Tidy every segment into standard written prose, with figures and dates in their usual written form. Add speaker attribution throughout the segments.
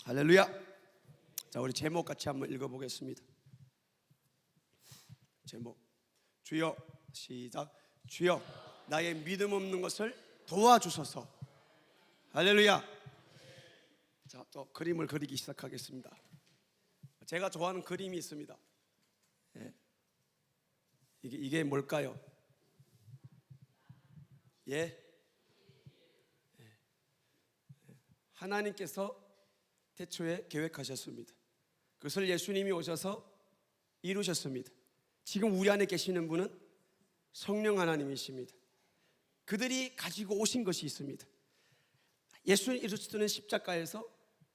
Speaker 1: 할렐루야. 자, 우리 제목 같이 한번 읽어보겠습니다. 제목, 주여. 시작. 주여, 나의 믿음 없는 것을 도와주소서. 할렐루야. 자, 또 그림을 그리기 시작하겠습니다. 제가 좋아하는 그림이 있습니다. 이게 뭘까요? 예? 하나님께서 태초에 계획하셨습니다. 그것을 예수님이 오셔서 이루셨습니다. 지금 우리 안에 계시는 분은 성령 하나님이십니다. 그들이 가지고 오신 것이 있습니다. 예수 그리스도는 십자가에서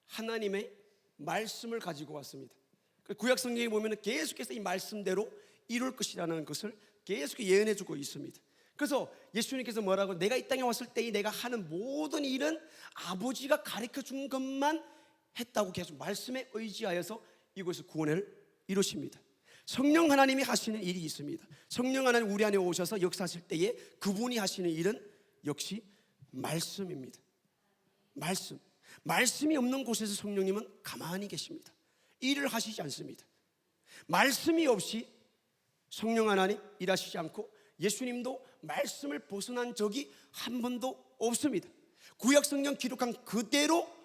Speaker 1: 하나님의 말씀을 가지고 왔습니다. 구약 성경에 보면 계속해서 이 말씀대로 이룰 것이라는 것을 계속 예언해 주고 있습니다. 그래서 예수님께서 뭐라고, 내가 이 땅에 왔을 때 내가 하는 모든 일은 아버지가 가르쳐 준 것만 했다고 계속 말씀에 의지하여서 이곳에서 구원을 이루십니다. 성령 하나님이 하시는 일이 있습니다. 성령 하나님 우리 안에 오셔서 역사하실 때에 그분이 하시는 일은 역시 말씀입니다. 말씀이 없는 곳에서 성령님은 가만히 계십니다. 일을 하시지 않습니다. 말씀이 없이 성령 하나님 일하시지 않고 예수님도 말씀을 벗어난 적이 한 번도 없습니다. 구약 성경 기록한 그대로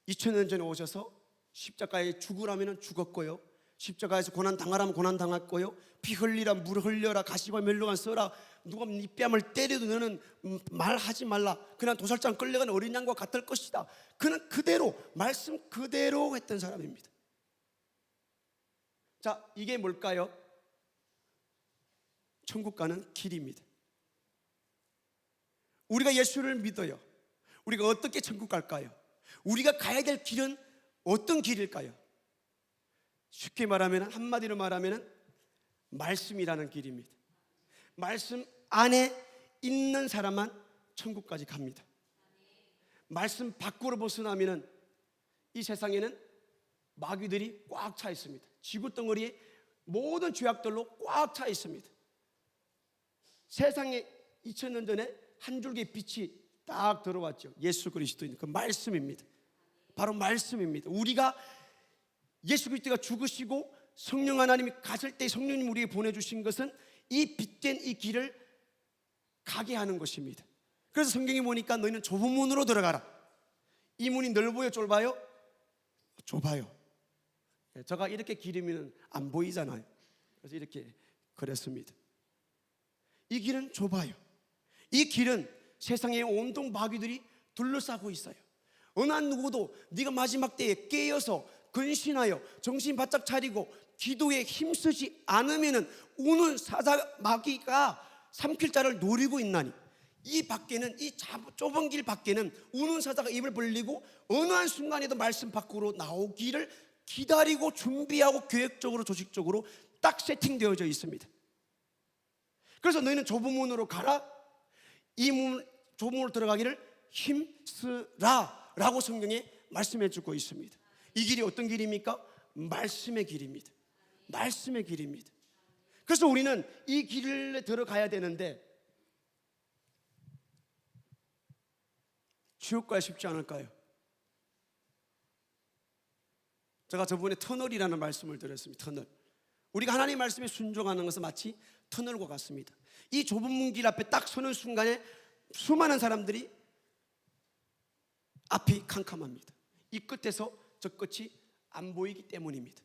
Speaker 1: 2000년 전에 오셔서 십자가에 죽으라면 죽었고요, 십자가에서 고난 당하라면 고난 당했고요, 피 흘리라 물 흘려라 가시와 멸류관 써라, 누가 네 뺨을 때려도 너는 말하지 말라, 그냥 도살장 끌려간 어린 양과 같을 것이다. 그는 그대로 말씀 그대로 했던 사람입니다. 자, 이게 뭘까요? 천국 가는 길입니다. 우리가 예수를 믿어요. 우리가 어떻게 천국 갈까요? 우리가 가야 될 길은 어떤 길일까요? 쉽게 말하면, 한마디로 말하면 말씀이라는 길입니다. 말씀 안에 있는 사람만 천국까지 갑니다. 말씀 밖으로 벗어나면 이 세상에는 마귀들이 꽉 차 있습니다. 지구덩어리에 모든 죄악들로 꽉 차 있습니다. 세상에 2000년 전에 한 줄기의 빛이 딱 들어왔죠. 예수 그리스도인 그 말씀입니다. 바로 말씀입니다. 우리가 예수 그리스도가 죽으시고 성령 하나님이 가실 때 성령님 우리에게 보내주신 것은 이 빛된 이 길을 가게 하는 것입니다. 그래서 성경에 보니까 너희는 좁은 문으로 들어가라. 이 문이 넓어요, 좁아요? 좁아요. 제가 이렇게 기르면 안 보이잖아요. 그래서 이렇게 그렸습니다. 이 길은 좁아요. 이 길은 세상에 온통 마귀들이 둘러싸고 있어요. 어느 한 누구도 네가 마지막 때에 깨어서 근신하여 정신 바짝 차리고 기도에 힘쓰지 않으면 우는 사자 마귀가 삼킬 자를 노리고 있나니, 이 밖에는, 이 좁은 길 밖에는 우는 사자가 입을 벌리고 어느 한 순간에도 말씀 밖으로 나오기를 기다리고 준비하고 계획적으로 조직적으로 딱 세팅되어져 있습니다. 그래서 너희는 좁은 문으로 가라, 이 좁은 문으로 들어가기를 힘쓰라 라고 성경에 말씀해 주고 있습니다. 이 길이 어떤 길입니까? 말씀의 길입니다. 말씀의 길입니다. 그래서 우리는 이 길에 들어가야 되는데 지옥 가야 쉽지 않을까요? 제가 저번에 터널이라는 말씀을 드렸습니다. 터널. 우리가 하나님의 말씀에 순종하는 것은 마치 터널과 같습니다. 이 좁은 문길 앞에 딱 서는 순간에 수많은 사람들이 앞이 캄캄합니다. 이 끝에서 저 끝이 안 보이기 때문입니다.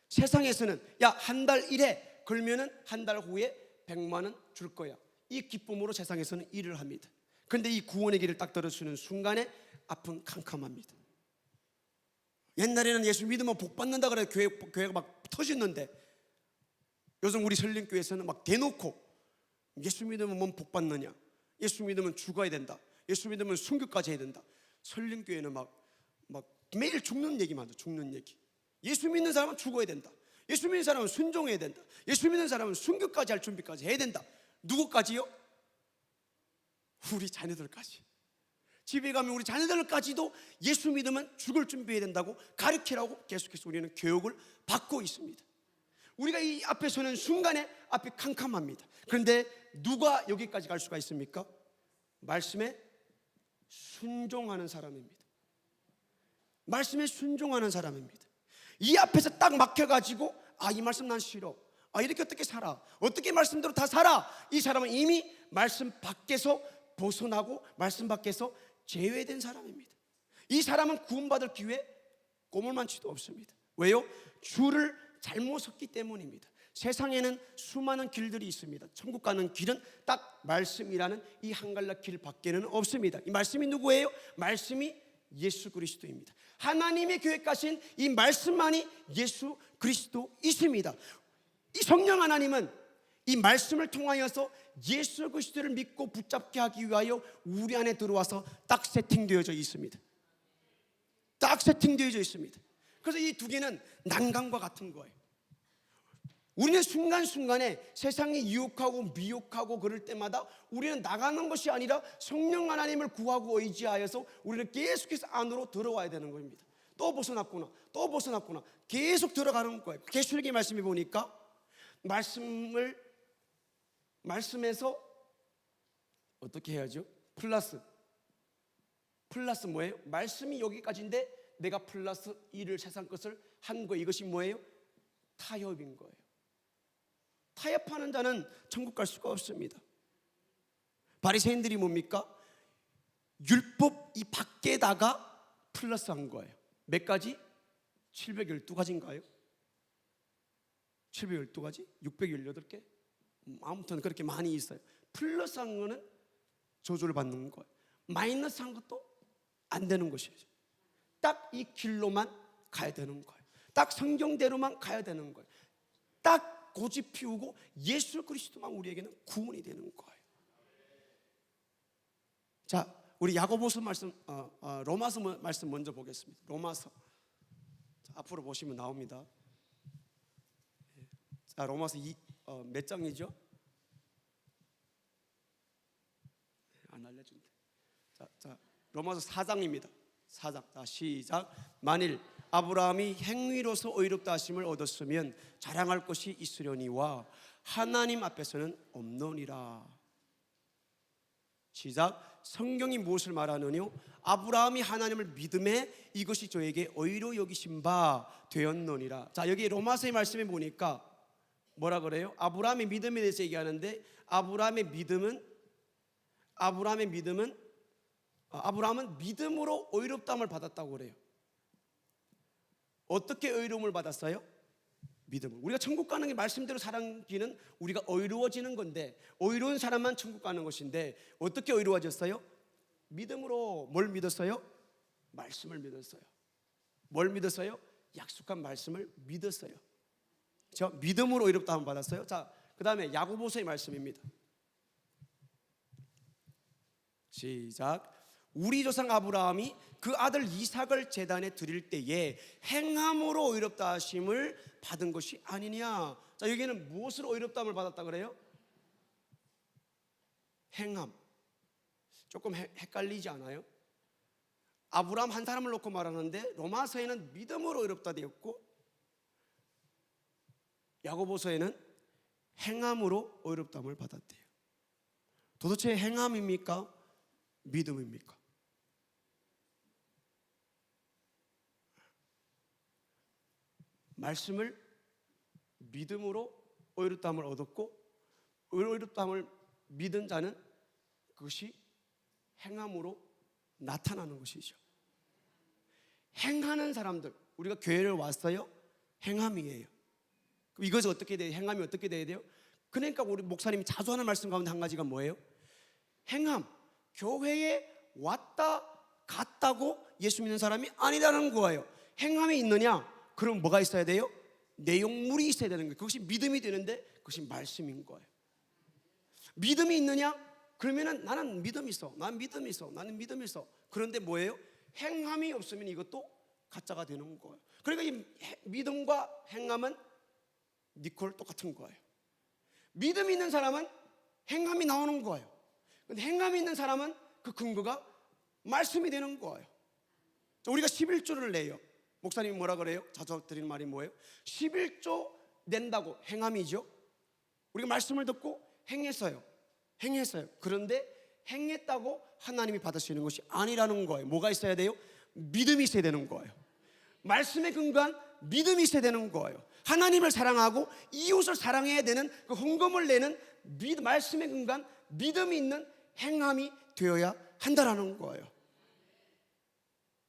Speaker 1: 세상에서는 야, 한 달 일해 그러면은 한 달 후에 100만 원 줄 거야, 이 기쁨으로 세상에서는 일을 합니다. 그런데 이 구원의 길을 딱 들어서는 순간에 앞은 캄캄합니다. 옛날에는 예수 믿으면 복 받는다 그래 교회가 막 터졌는데, 요즘 우리 설림교회에서는 막 대놓고 예수 믿으면 뭔 복 받느냐, 예수 믿으면 죽어야 된다, 예수 믿으면 순교까지 해야 된다. 설림교회는 막 매일 죽는 얘기만 하죠. 죽는 얘기. 예수 믿는 사람은 죽어야 된다, 예수 믿는 사람은 순종해야 된다, 예수 믿는 사람은 순교까지 할 준비까지 해야 된다. 누구까지요? 우리 자녀들까지. 집에 가면 우리 자녀들까지도 예수 믿으면 죽을 준비해야 된다고 가르치라고 계속해서 우리는 교육을 받고 있습니다. 우리가 이 앞에 서는 순간에 앞이 캄캄합니다. 그런데 누가 여기까지 갈 수가 있습니까? 말씀에 순종하는 사람입니다. 말씀에 순종하는 사람입니다. 이 앞에서 딱 막혀가지고 이 말씀 난 싫어, 이렇게 어떻게 살아, 어떻게 말씀대로 다 살아, 이 사람은 이미 말씀 밖에서 벗어나고 말씀 밖에서 제외된 사람입니다. 이 사람은 구원받을 기회 꼬물만치도 없습니다. 왜요? 줄을 잘못 섰기 때문입니다. 세상에는 수많은 길들이 있습니다. 천국 가는 길은 딱 말씀이라는 이 한갈라 길 밖에는 없습니다. 이 말씀이 누구예요? 말씀이 예수 그리스도입니다. 하나님의 계획하신 이 말씀만이 예수 그리스도이십니다. 이 성령 하나님은 이 말씀을 통하여서 예수 그리스도를 믿고 붙잡게 하기 위하여 우리 안에 들어와서 딱 세팅되어져 있습니다. 딱 세팅되어져 있습니다. 그래서 이 두 개는 난강과 같은 거예요. 우리는 순간순간에 세상이 유혹하고 미혹하고 그럴 때마다 우리는 나가는 것이 아니라 성령 하나님을 구하고 의지하여서 우리는 계속해서 안으로 들어와야 되는 겁니다. 또 벗어났구나, 또 벗어났구나, 계속 들어가는 거예요. 계시록의 말씀에 보니까 말씀에서 어떻게 해야죠? 플러스 뭐예요? 말씀이 여기까지인데 내가 플러스 1을 세상 것을 한 거예요. 이것이 뭐예요? 타협인 거예요. 타협하는 자는 천국 갈 수가 없습니다. 바리새인들이 뭡니까? 율법 이 밖에다가 플러스한 거예요. 몇 가지? 712가지인가요? 712가지? 618개? 아무튼 그렇게 많이 있어요. 플러스한 거는 저주를 받는 거예요. 마이너스한 것도 안 되는 것이죠. 딱 이 길로만 가야 되는 거예요. 딱 성경대로만 가야 되는 거예요. 딱 고집 피우고 예수 그리스도만 우리에게는 구원이 되는 거예요. 자, 우리 야고보서 말씀, 로마서 말씀 먼저 보겠습니다. 로마서. 자, 앞으로 보시면 나옵니다. 자, 로마서 몇 장이죠? 안 알려준대. 자, 로마서 4장입니다. 4장. 자, 시작. 만일 아브라함이 행위로서 의롭다 하심을 얻었으면 자랑할 것이 있으려니와 하나님 앞에서는 없노니라. 시작. 성경이 무엇을 말하느뇨? 아브라함이 하나님을 믿음에 이것이 저에게 의로 여기신 바 되었노니라. 자, 여기 로마서의 말씀에 보니까 뭐라 그래요? 아브라함의 믿음에 대해서 얘기하는데 아브라함은 믿음으로 의롭다함을 받았다고 그래요. 어떻게 의로움을 받았어요? 믿음으로. 우리가 천국 가는 게 말씀대로 살기는 우리가 의로워지는 건데, 의로운 사람만 천국 가는 것인데 어떻게 의로워졌어요? 믿음으로. 뭘 믿었어요? 말씀을 믿었어요. 뭘 믿었어요? 약속한 말씀을 믿었어요. 저 믿음으로 의롭다함을 받았어요. 자, 그 다음에 야고보서의 말씀입니다. 시작. 우리 조상 아브라함이 그 아들 이삭을 제단에 드릴 때에 행함으로 의롭다 하심을 받은 것이 아니냐. 자, 여기는 무엇으로 의롭다함을 받았다 그래요? 행함. 조금 헷갈리지 않아요? 아브라함 한 사람을 놓고 말하는데 로마서에는 믿음으로 의롭다 되었고 야고보서에는 행함으로 의롭다함을 받았대요. 도대체 행함입니까? 믿음입니까? 말씀을 믿음으로 의롭다함을 얻었고 의롭다함을 믿은 자는 그것이 행함으로 나타나는 것이죠. 행하는 사람들, 우리가 교회를 왔어요. 행함이에요. 그럼 이것이 어떻게 돼요? 행함이 어떻게 돼야 돼요? 그러니까 우리 목사님이 자주 하는 말씀 가운데 한 가지가 뭐예요? 행함. 교회에 왔다 갔다고 예수 믿는 사람이 아니라는 거예요. 행함이 있느냐? 그럼 뭐가 있어야 돼요? 내용물이 있어야 되는 거예요. 그것이 믿음이 되는데 그것이 말씀인 거예요. 믿음이 있느냐? 그러면은 나는 믿음이 있어. 나는 믿음이 있어. 나는 믿음이 있어. 그런데 뭐예요? 행함이 없으면 이것도 가짜가 되는 거예요. 그러니까 이 믿음과 행함은 니콜 똑같은 거예요. 믿음이 있는 사람은 행함이 나오는 거예요. 근데 행함이 있는 사람은 그 근거가 말씀이 되는 거예요. 우리가 11조를 내요. 목사님이 뭐라 그래요? 자주 드리는 말이 뭐예요? 11조 낸다고. 행함이죠. 우리가 말씀을 듣고 행했어요. 그런데 행했다고 하나님이 받으시는 것이 아니라는 거예요. 뭐가 있어야 돼요? 믿음이 있어야 되는 거예요. 말씀에 근거한 믿음이 있어야 되는 거예요. 하나님을 사랑하고 이웃을 사랑해야 되는 그 헌금을 내는 말씀에 근거한 믿음이 있는 행함이 되어야 한다라는 거예요.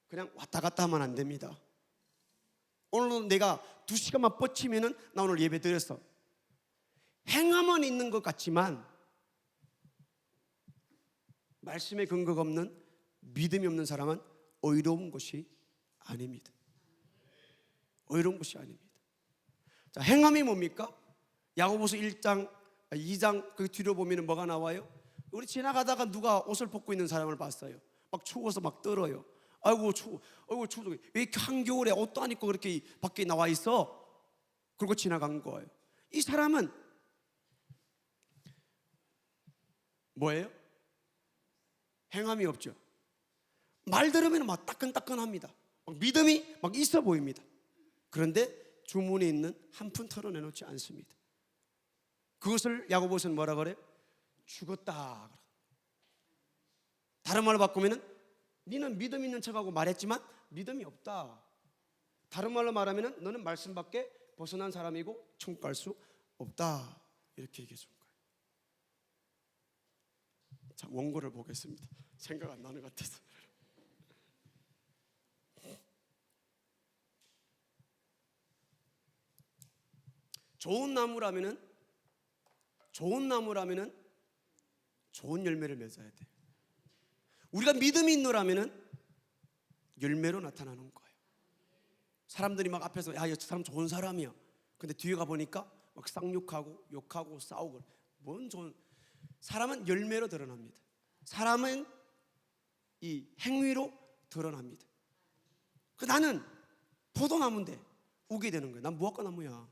Speaker 1: 그냥 왔다 갔다 하면 안 됩니다. 오늘 내가 2시간만 뻗치면은 나 오늘 예배 드렸어. 행함은 있는 것 같지만 말씀에 근거가 없는 믿음이 없는 사람은 의로운 것이 아닙니다. 의로운 것이 아닙니다. 자, 행함이 뭡니까? 야고보서 1장, 2장 그 뒤로 보면 뭐가 나와요? 우리 지나가다가 누가 옷을 벗고 있는 사람을 봤어요. 막 추워서 막 떨어요. 아이고 추워, 아이고 추워. 왜 이렇게 한겨울에 옷도 안 입고 그렇게 밖에 나와 있어? 그러고 지나간 거예요. 이 사람은 뭐예요? 행함이 없죠. 말 들으면 막 따끈따끈합니다. 막 믿음이 막 있어 보입니다. 그런데 주문에 있는 한 푼 털어내놓지 않습니다. 그것을 야고보서는 뭐라 그래요? 죽었다. 다른 말로 바꾸면은 너는 믿음 있는 척하고 말했지만 믿음이 없다. 다른 말로 말하면은 너는 말씀밖에 벗어난 사람이고 천국 갈 수 없다. 이렇게 얘기해 준 거예요. 자, 원고를 보겠습니다. 생각 안 나는 것 같아서. 좋은 나무라면은 좋은 열매를 맺어야 돼. 우리가 믿음이 있노라면은 열매로 나타나는 거예요. 사람들이 막 앞에서 야, 저 사람 좋은 사람이야. 근데 뒤에 가 보니까 막 쌍욕하고 욕하고 싸우고. 뭔 좋은 사람은 열매로 드러납니다. 사람은 이 행위로 드러납니다. 나는 포도나무인데 우게 되는 거야. 난 무화과 나무야.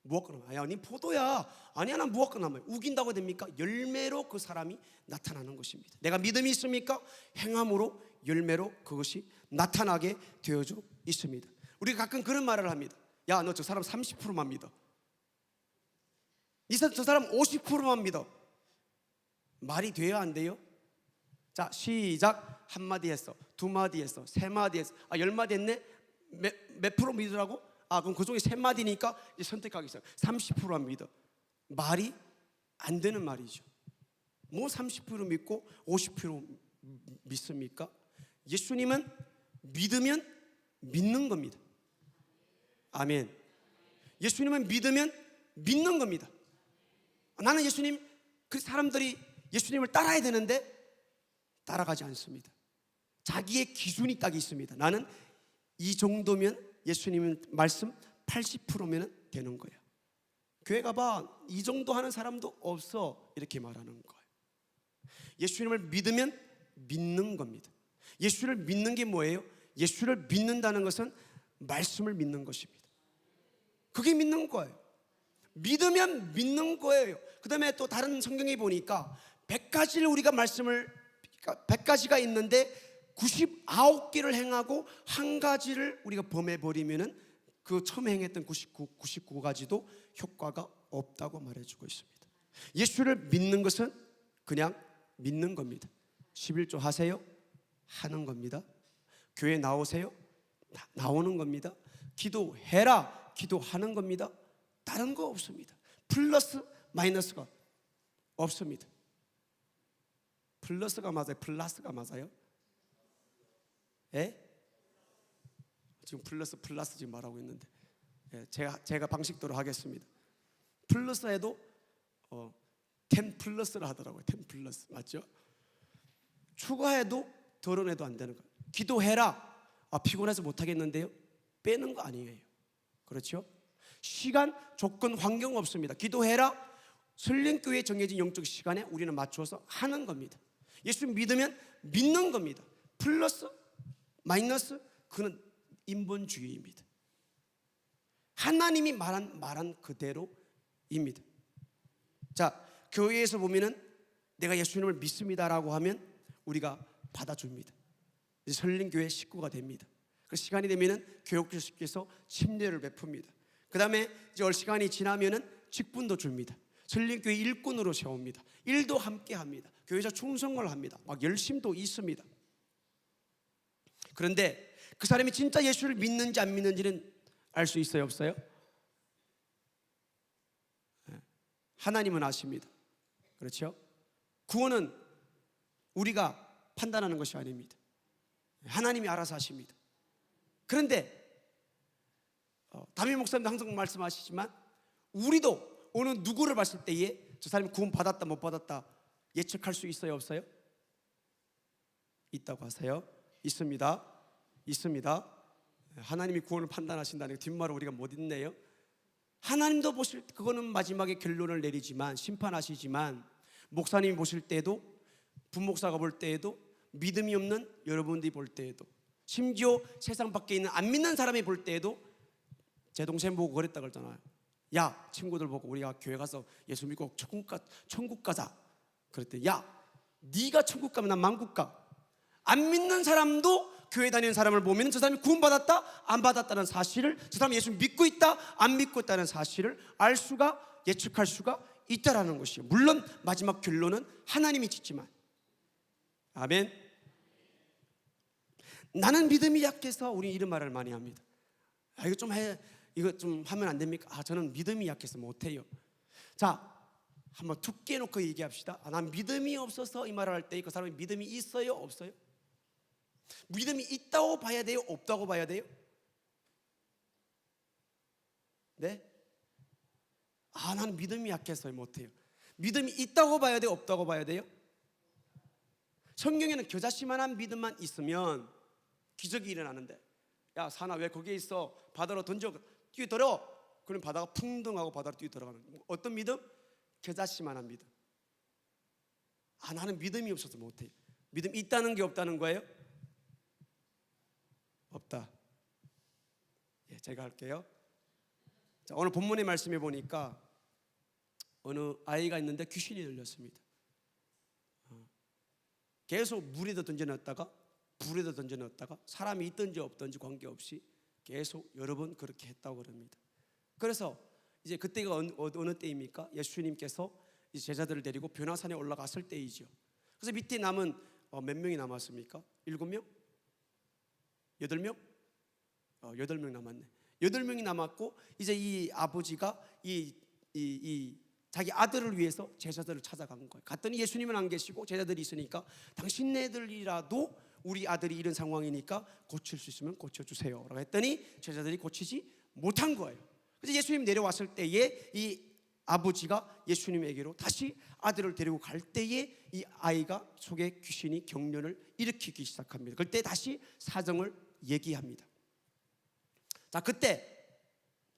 Speaker 1: 무화과 나무. 야, 니 포도야. 아니야, 난 무화과 나무야. 우긴다고 됩니까? 열매로 그 사람이 나타나는 것입니다. 내가 믿음이 있습니까? 행함으로 열매로 그것이 나타나게 되어져 있습니다. 우리가 가끔 그런 말을 합니다. 야, 너 저 사람 30%만 믿어. 저 사람 50%만 믿어. 말이 돼야 안 돼요? 자, 시작. 한마디 했어, 두마디 했어, 세마디 했어, 10마디 했네? 몇 프로 믿으라고? 그럼 그 중에 3마디니까 이제 선택하겠어요. 30%만 믿어. 말이 안 되는 말이죠. 뭐 30% 믿고 50% 믿습니까? 예수님은 믿으면 믿는 겁니다. 아멘. 예수님은 믿으면 믿는 겁니다. 나는 예수님, 그 사람들이 예수님을 따라야 되는데 따라가지 않습니다. 자기의 기준이 딱 있습니다. 나는 이 정도면 예수님 말씀 80%면 되는 거야. 교회 가봐, 이 정도 하는 사람도 없어. 이렇게 말하는 거예요. 예수님을 믿으면 믿는 겁니다. 예수를 믿는 게 뭐예요? 예수를 믿는다는 것은 말씀을 믿는 것입니다. 그게 믿는 거예요. 믿으면 믿는 거예요. 그 다음에 또 다른 성경에 보니까 100가지를 우리가 말씀을 100가지가 있는데 99개를 행하고 한 가지를 우리가 범해버리면은 그 처음에 행했던 99가지도 효과가 없다고 말해주고 있습니다. 예수를 믿는 것은 그냥 믿는 겁니다. 11조 하세요? 하는 겁니다. 교회 나오세요? 나오는 겁니다. 기도해라? 기도하는 겁니다. 다른 거 없습니다. 플러스 마이너스가 없습니다. 플러스가 맞아요? 플러스가 맞아요? 예? 지금 플러스 지금 말하고 있는데, 예, 제가 방식대로 하겠습니다. 플러스 해도 10 플러스라 하더라고요. 10 플러스 맞죠? 추가해도 덜어내도 안 되는 거예요. 기도해라. 피곤해서 못하겠는데요? 빼는 거 아니에요. 그렇죠? 시간, 조건, 환경 없습니다. 기도해라. 설령교회에 정해진 영적 시간에 우리는 맞춰서 하는 겁니다. 예수 믿으면 믿는 겁니다. 플러스 마이너스 그는 인본주의입니다. 하나님이 말한 그대로입니다. 자, 교회에서 보면은 내가 예수님을 믿습니다라고 하면 우리가 받아줍니다. 이제 설린교회 식구가 됩니다. 그 시간이 되면은 교육주님께서 침례를 베풉니다. 그 다음에 이제 시간이 지나면은 직분도 줍니다. 설린교회 일꾼으로 세웁니다. 일도 함께 합니다. 교회에서 충성을 합니다. 막 열심도 있습니다. 그런데 그 사람이 진짜 예수를 믿는지 안 믿는지는 알 수 있어요, 없어요? 하나님은 아십니다. 그렇죠? 구원은 우리가 판단하는 것이 아닙니다. 하나님이 알아서 하십니다. 그런데 담임 목사님도 항상 말씀하시지만 우리도 어느 누구를 봤을 때에 저 사람이 구원 받았다 못 받았다 예측할 수 있어요, 없어요? 있다고 하세요? 있습니다. 있습니다. 하나님이 구원을 판단하신다는 뒷말을 우리가 못 읽네요. 하나님도 보실 때 그거는 마지막에 결론을 내리지만 심판하시지만 목사님이 보실 때에도 부목사가 볼 때에도 믿음이 없는 여러분들이 볼 때에도 심지어 세상 밖에 있는 안 믿는 사람이 볼 때에도 제 동생 보고 그랬다 그러잖아요. 야, 친구들 보고 우리가 교회 가서 예수 믿고 천국 가자. 그랬더니 야, 네가 천국 가면 난 만국 가. 안 믿는 사람도 교회 다니는 사람을 보면 저 사람이 구원받았다 안 받았다는 사실을, 저 사람이 예수 믿고 있다 안 믿고 있다는 사실을 알 수가, 예측할 수가 있다라는 것이에요. 물론 마지막 결론은 하나님이 짓지만. 아멘. 나는 믿음이 약해서 우리 이런 말을 많이 합니다. 이거 좀 하면 안 됩니까? 저는 믿음이 약해서 못해요. 자, 한번 툭 깨놓고 얘기합시다. 난 믿음이 없어서 이 말을 할 때 그 사람이 믿음이 있어요, 없어요? 믿음이 있다고 봐야 돼요, 없다고 봐야 돼요? 네? 나는 믿음이 약해서 못해요. 믿음이 있다고 봐야 돼요, 없다고 봐야 돼요? 성경에는 겨자씨만한 믿음만 있으면 기적이 일어나는데, 야 사나 왜 거기에 있어? 바다로 던져 뛰어들어. 그럼 바다가 풍덩하고 바다로 뛰어들어가는, 어떤 믿음? 겨자씨만한 믿음. 나는 믿음이 없어서 못해요. 믿음이 있다는 게 없다는 거예요? 없다. 제가 할게요. 자, 오늘 본문의 말씀에 보니까 어느 아이가 있는데 귀신이 들렸습니다. 계속 물에다 던져놨다가 불에다 던져놨다가 사람이 있든지 없든지 관계없이 계속 여러 번 그렇게 했다고 그럽니다. 그래서 이제 그때가 어느 때입니까? 예수님께서 제자들을 데리고 변화산에 올라갔을 때이죠. 그래서 밑에 남은 몇 명이 남았습니까? 7명? 8명? 8명 남았네. 8명이 남았고 이제 이 아버지가 자기 아들을 위해서 제자들을 찾아간 거예요. 갔더니 예수님은 안 계시고 제자들이 있으니까 당신네들이라도 우리 아들이 이런 상황이니까 고칠 수 있으면 고쳐주세요 라고 했더니 제자들이 고치지 못한 거예요. 그래서 예수님 내려왔을 때에 이 아버지가 예수님에게로 다시 아들을 데리고 갈 때에 이 아이가 속에 귀신이 경련을 일으키기 시작합니다. 그때 다시 사정을 얘기합니다. 자, 그때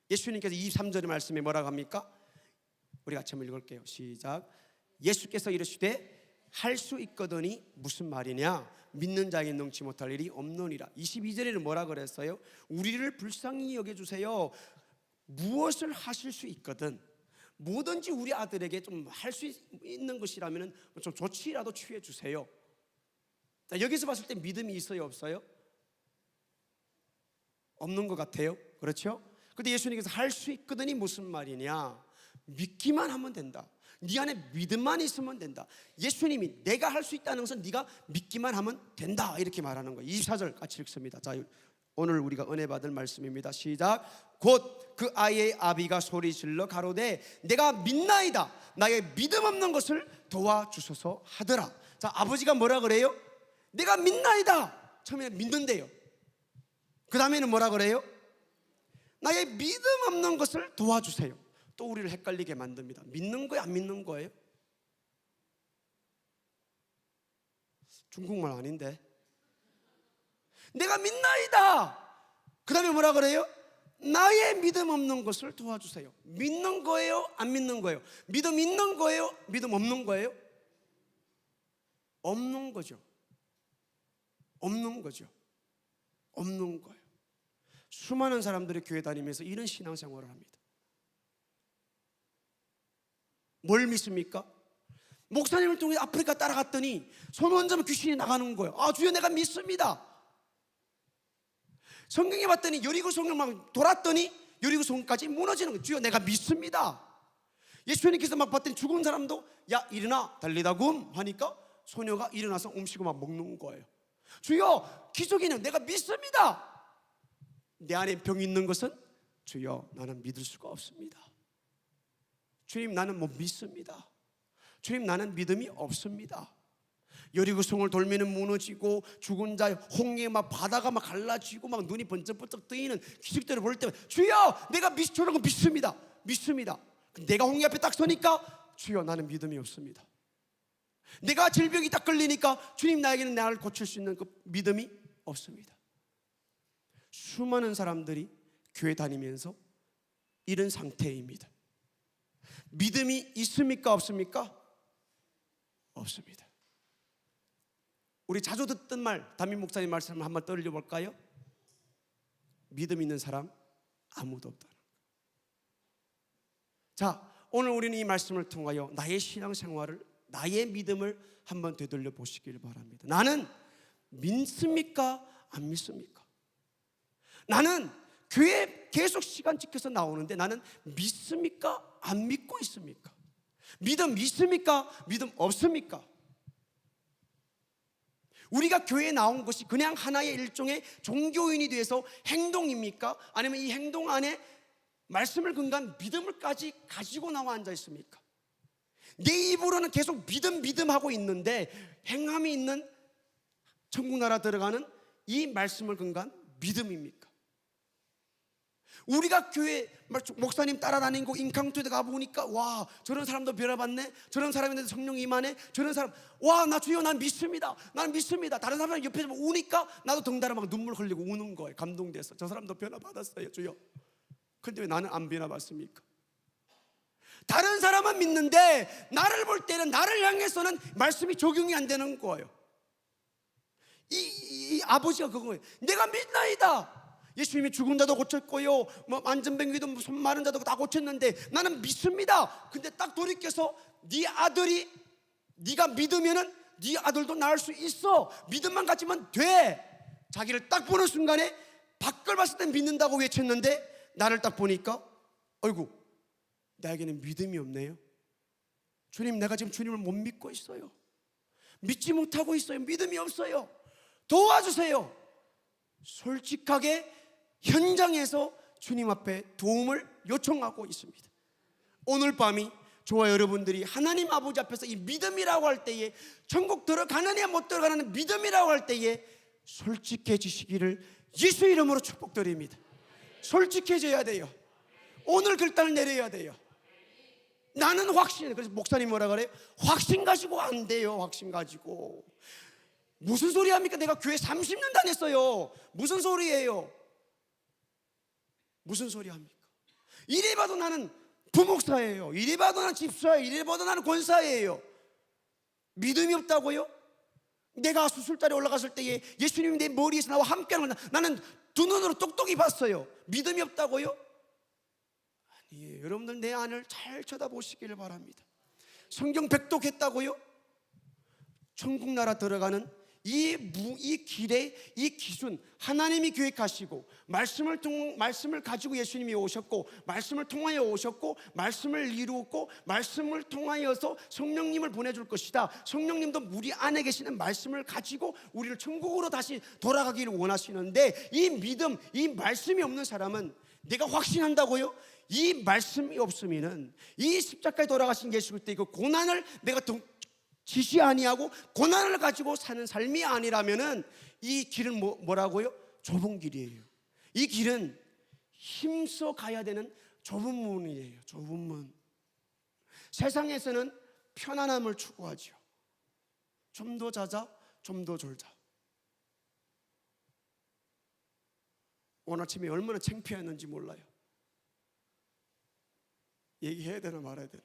Speaker 1: 예수님께서 23절의 말씀에 뭐라고 합니까? 우리 같이 한번 읽을게요. 시작. 예수께서 이르시되 할 수 있거든이 무슨 말이냐? 믿는 자에게 능치 못할 일이 없느니라. 22절에는 뭐라 그랬어요? 우리를 불쌍히 여겨주세요. 무엇을 하실 수 있거든 뭐든지 우리 아들에게 좀 할 수 있는 것이라면 좀 조치라도 취해 주세요. 자, 여기서 봤을 때 믿음이 있어요, 없어요? 없는 것 같아요. 그렇죠? 근데 예수님께서 할 수 있거든이 무슨 말이냐? 믿기만 하면 된다. 네 안에 믿음만 있으면 된다. 예수님이 내가 할 수 있다는 것은 네가 믿기만 하면 된다 이렇게 말하는 거예요. 24절 같이 읽습니다. 자, 오늘 우리가 은혜 받을 말씀입니다. 시작. 곧 그 아이의 아비가 소리질러 가로되 내가 믿나이다. 나의 믿음 없는 것을 도와주소서 하더라. 자, 아버지가 뭐라 그래요? 내가 믿나이다. 처음에 믿는데요. 그 다음에는 뭐라 그래요? 나의 믿음 없는 것을 도와주세요. 또 우리를 헷갈리게 만듭니다. 믿는 거예요, 안 믿는 거예요? 중국말 아닌데. 내가 믿나이다. 그 다음에 뭐라 그래요? 나의 믿음 없는 것을 도와주세요. 믿는 거예요, 안 믿는 거예요? 믿음 있는 거예요, 믿음 없는 거예요? 없는 거죠. 없는 거죠. 없는 거예요. 수많은 사람들이 교회 다니면서 이런 신앙생활을 합니다. 뭘 믿습니까? 목사님을 통해 아프리카 따라갔더니 손 얹으면 귀신이 나가는 거예요. 주여 내가 믿습니다. 성경에 봤더니 여리고성을 막 돌았더니 여리고성까지 무너지는 거예요. 주여 내가 믿습니다. 예수님께서 막 봤더니 죽은 사람도 야 일어나 달리다 굼 하니까 소녀가 일어나서 음식을 막 먹는 거예요. 주여 기적이는 내가 믿습니다. 내 안에 병이 있는 것은 주여 나는 믿을 수가 없습니다. 주님 나는 못 믿습니다. 주님 나는 믿음이 없습니다. 여리고성을 돌면은 무너지고 죽은 자 홍해 막 바다가 막 갈라지고 막 눈이 번쩍번쩍 뜨이는 기적들을 볼 때 주여 내가 저런 거 믿습니다. 내가 홍해 앞에 딱 서니까 주여 나는 믿음이 없습니다. 내가 질병이 딱 걸리니까 주님 나에게는 나를 고칠 수 있는 그 믿음이 없습니다. 수많은 사람들이 교회 다니면서 이런 상태입니다. 믿음이 있습니까 없습니까? 없습니다. 우리 자주 듣던 말, 담임 목사님 말씀을 한번 떠올려 볼까요? 믿음 있는 사람 아무도 없다는 거. 자, 오늘 우리는 이 말씀을 통하여 나의 신앙생활을, 나의 믿음을 한번 되돌려 보시길 바랍니다. 나는 믿습니까? 안 믿습니까? 나는 교회 계속 시간 지켜서 나오는데 나는 믿습니까? 안 믿고 있습니까? 믿음 있습니까? 믿음 없습니까? 우리가 교회에 나온 것이 그냥 하나의 일종의 종교인이 돼서 행동입니까? 아니면 이 행동 안에 말씀을 근거한 믿음을까지 가지고 나와 앉아 있습니까? 내 입으로는 계속 믿음 하고 있는데 행함이 있는 천국 나라 들어가는 이 말씀을 근거한 믿음입니까? 우리가 교회 목사님 따라다니고 인카운트에 가보니까 와 저런 사람도 변화받네, 저런 사람인데 성령 임하네, 저런 사람 와 나 주여 난 믿습니다. 다른 사람 옆에서 우니까 나도 덩달아 막 눈물 흘리고 우는 거예요. 감동돼서 저 사람도 변화받았어요 주여. 그런데 왜 나는 안 변화받습니까? 다른 사람은 믿는데 나를 볼 때는, 나를 향해서는 말씀이 적용이 안 되는 거예요. 이 아버지가 그거예요. 내가 믿나이다. 예수님이 죽은 자도 고쳤고요, 뭐 안전병기도 손 마른 자도 다 고쳤는데 나는 믿습니다. 근데 딱 돌이켜서 네 아들이, 네가 믿으면은 네 아들도 낳을 수 있어, 믿음만 가지면 돼. 자기를 딱 보는 순간에 밖을 봤을 땐 믿는다고 외쳤는데 나를 딱 보니까 어이구 나에게는 믿음이 없네요. 주님 내가 지금 주님을 못 믿고 있어요. 믿지 못하고 있어요. 믿음이 없어요. 도와주세요. 솔직하게 현장에서 주님 앞에 도움을 요청하고 있습니다. 오늘 밤이 저와 여러분들이 하나님 아버지 앞에서 이 믿음이라고 할 때에, 천국 들어가느냐 못 들어가느냐 믿음이라고 할 때에 솔직해지시기를 예수 이름으로 축복드립니다. 솔직해져야 돼요. 오늘 결단을 내려야 돼요. 나는 확신. 그래서 목사님 뭐라 그래요? 확신 가지고 안 돼요. 확신 가지고 무슨 소리 합니까? 내가 교회 30년 다녔어요. 무슨 소리예요? 무슨 소리 합니까? 이래 봐도 나는 부목사예요. 이래 봐도 나는 집사예요. 이래 봐도 나는 권사예요. 믿음이 없다고요? 내가 수술자리에 올라갔을 때에 예수님이 내 머리에서 나와 함께하는 걸 나는 두 눈으로 똑똑히 봤어요. 믿음이 없다고요? 아니에요. 여러분들 내 안을 잘 쳐다보시기를 바랍니다. 성경 백독했다고요? 천국 나라 들어가는 이 길의 이 기준 하나님이 계획하시고 말씀을 가지고 예수님이 오셨고 말씀을 통하여 오셨고 말씀을 이루었고 말씀을 통하여서 성령님을 보내줄 것이다. 성령님도 우리 안에 계시는 말씀을 가지고 우리를 천국으로 다시 돌아가기를 원하시는데 이 믿음, 이 말씀이 없는 사람은 내가 확신한다고요? 이 말씀이 없으면은 이 십자가에 돌아가신 예수 그리스도의 그 고난을 내가 지시 아니하고 고난을 가지고 사는 삶이 아니라면은 이 길은 뭐라고요? 좁은 길이에요. 이 길은 힘써 가야 되는 좁은 문이에요. 좁은 문. 세상에서는 편안함을 추구하죠. 좀 더 자자, 좀 더 졸자. 오늘 아침에 얼마나 창피했는지 몰라요. 얘기해야 되나 말아야 되나.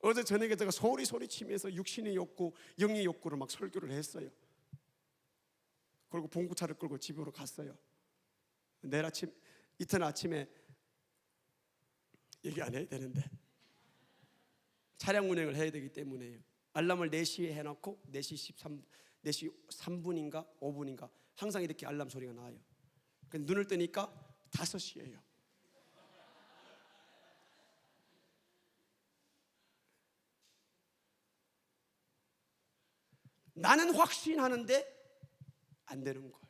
Speaker 1: 어제 저녁에 제가 소리치면서 육신의 욕구, 영의 욕구를 막 설교를 했어요. 그리고 봉구차를 끌고 집으로 갔어요. 내일 아침, 이튿날 아침에 얘기 안 해야 되는데 차량 운행을 해야 되기 때문에요. 알람을 4시에 해놓고 4시 3분인가 5분인가 항상 이렇게 알람 소리가 나요. 눈을 뜨니까 5시예요. 나는 확신하는데 안 되는 거예요.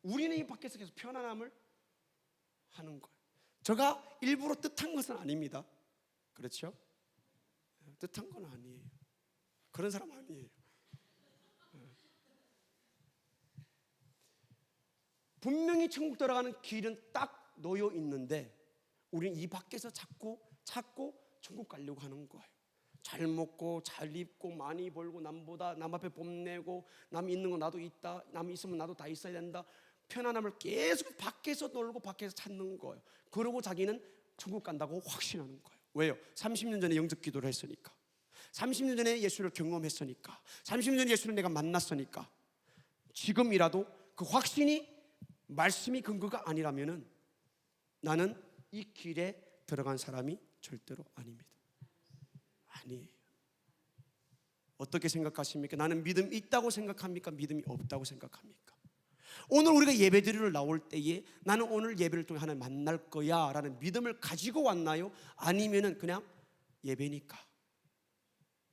Speaker 1: 우리는 이 밖에서 계속 편안함을 하는 거예요. 제가 일부러 뜻한 것은 아닙니다. 그렇죠? 뜻한 건 아니에요. 그런 사람 아니에요. 분명히 천국 들어가는 길은 딱 놓여 있는데 우리는 이 밖에서 자꾸 찾고 천국 가려고 하는 거예요. 잘 먹고 잘 입고 많이 벌고 남보다 남 앞에 뽐내고 남 있는 거 나도 있다, 남 있으면 나도 다 있어야 된다. 편안함을 계속 밖에서 놀고 밖에서 찾는 거예요. 그러고 자기는 천국 간다고 확신하는 거예요. 왜요? 30년 전에 영접 기도를 했으니까, 30년 전에 예수를 경험했으니까, 30년 전에 예수를 내가 만났으니까. 지금이라도 그 확신이 말씀이 근거가 아니라면은 나는 이 길에 들어간 사람이 절대로 아닙니다. 아니에요. 어떻게 생각하십니까? 나는 믿음이 있다고 생각합니까? 믿음이 없다고 생각합니까? 오늘 우리가 예배드리러 나올 때에 나는 오늘 예배를 통해 하나님 만날 거야 라는 믿음을 가지고 왔나요? 아니면은 그냥 예배니까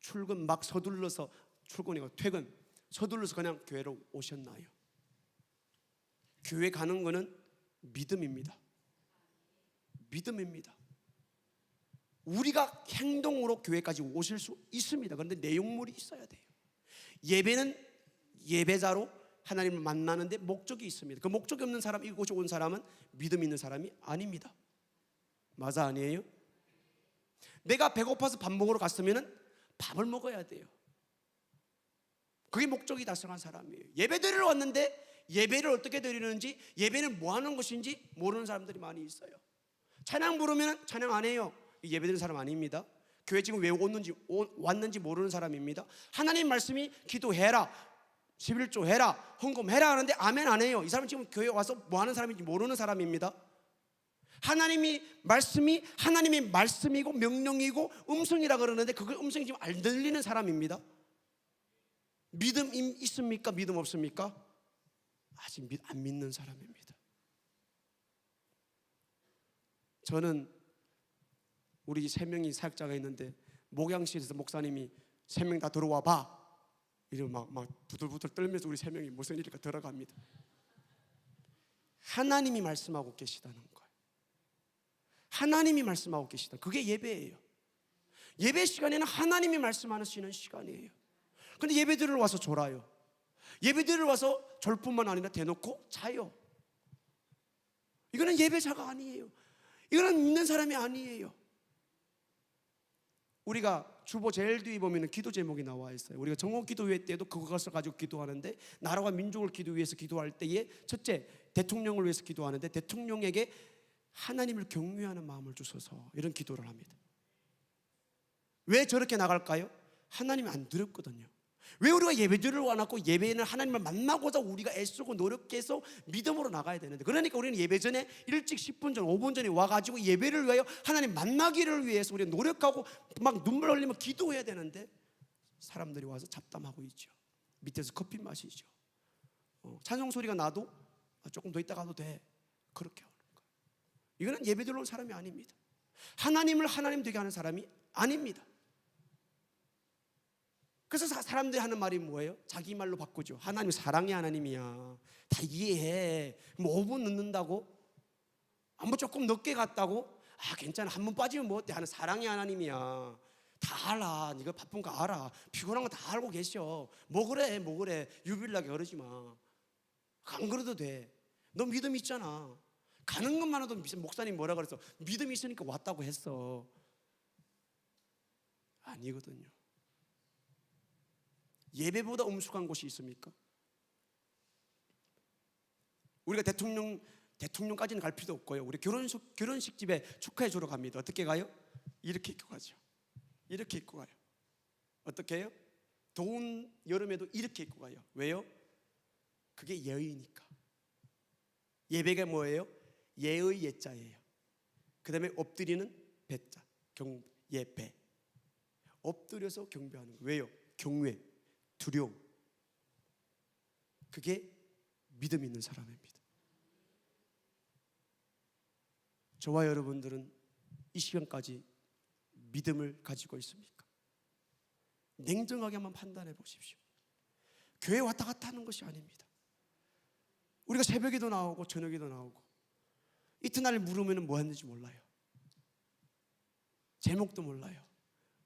Speaker 1: 출근 막 서둘러서, 출근이고 퇴근 서둘러서 그냥 교회로 오셨나요? 교회 가는 거는 믿음입니다. 믿음입니다. 우리가 행동으로 교회까지 오실 수 있습니다. 그런데 내용물이 있어야 돼요. 예배는 예배자로 하나님을 만나는데 목적이 있습니다. 그 목적이 없는 사람, 이곳에 온 사람은 믿음 있는 사람이 아닙니다. 맞아, 아니에요? 내가 배고파서 밥 먹으러 갔으면 밥을 먹어야 돼요. 그게 목적이 달성한 사람이에요. 예배 드리러 왔는데 예배를 어떻게 드리는지, 예배는 뭐 하는 것인지 모르는 사람들이 많이 있어요. 찬양 부르면 찬양 안 해요. 예배 드리는 사람 아닙니다. 교회 지금 왜 왔는지 모르는 사람입니다. 하나님 말씀이 기도해라, 11조 해라, 헌금해라 하는데 아멘 안 해요. 이 사람은 지금 교회 와서 뭐 하는 사람인지 모르는 사람입니다. 하나님이 말씀이 하나님의 말씀이고 명령이고 음성이라 그러는데 그걸 음성이 지금 안 들리는 사람입니다. 믿음 있습니까? 믿음 없습니까? 아직 안 믿는 사람입니다. 저는 우리 3명이 사역자가 있는데 목양실에서 목사님이 3명 다 들어와 봐 이러면 막 부들부들 떨면서 우리 3명이 무슨 일일까 들어갑니다. 하나님이 말씀하고 계시다는 거예요. 하나님이 말씀하고 계시다. 그게 예배예요. 예배 시간에는 하나님이 말씀하시는 시간이에요. 근데 예배드리러 와서 졸아요. 예배드리러 와서 졸 뿐만 아니라 대놓고 자요. 이거는 예배자가 아니에요. 이거는 믿는 사람이 아니에요. 우리가 주보 제일 뒤에 보면 기도 제목이 나와 있어요. 우리가 정오 기도회 때도 그것을 가지고 기도하는데, 나라와 민족을 기도 위해서 기도할 때에 첫째 대통령을 위해서 기도하는데 대통령에게 하나님을 경외하는 마음을 주셔서 이런 기도를 합니다. 왜 저렇게 나갈까요? 하나님이 안 두렵거든요. 왜 우리가 예배드리러 와놓고 예배는 하나님을 만나고자 우리가 애쓰고 노력해서 믿음으로 나가야 되는데, 그러니까 우리는 예배 전에 일찍 10분 전 5분 전에 와가지고 예배를 위하여 하나님 만나기를 위해서 우리가 노력하고 막 눈물 흘리며 기도해야 되는데 사람들이 와서 잡담하고 있죠. 밑에서 커피 마시죠. 찬송 소리가 나도 조금 더 있다 가도 돼, 그렇게 하는 거예요. 이거는 예배드리러 온 사람이 아닙니다. 하나님을 하나님 되게 하는 사람이 아닙니다. 그래서 사람들이 하는 말이 뭐예요? 자기 말로 바꾸죠. 하나님 사랑의 하나님이야, 다 이해해. 뭐 5분 늦는다고? 뭐 조금 늦게 갔다고? 괜찮아, 한 번 빠지면 뭐 어때? 하는 사랑의 하나님이야. 다 알아. 네가 바쁜 거 알아. 피곤한 거 다 알고 계셔. 뭐 그래 유빌라게 그러지 마. 안 그래도 돼. 너 믿음 있잖아. 가는 것만으로도 목사님 뭐라 그랬어? 믿음이 있으니까 왔다고 했어. 아니거든요. 예배보다 엄숙한 곳이 있습니까? 우리가 대통령까지는 갈 필요도 없고요. 우리 결혼식 집에 축하해 주러 갑니다. 어떻게 가요? 이렇게 입고 가죠. 이렇게 입고 가요. 어떻게 해요? 더운 여름에도 이렇게 입고 가요. 왜요? 그게 예의니까. 예배가 뭐예요? 예의 예자예요. 그 다음에 엎드리는 배자, 예배. 엎드려서 경배하는 거예요. 왜요? 경외, 두려움. 그게 믿음 있는 사람입니다. 저와 여러분들은 이 시간까지 믿음을 가지고 있습니까? 냉정하게 한번 판단해 보십시오. 교회 왔다 갔다 하는 것이 아닙니다. 우리가 새벽에도 나오고 저녁에도 나오고 이튿날 물으면 뭐 했는지 몰라요. 제목도 몰라요.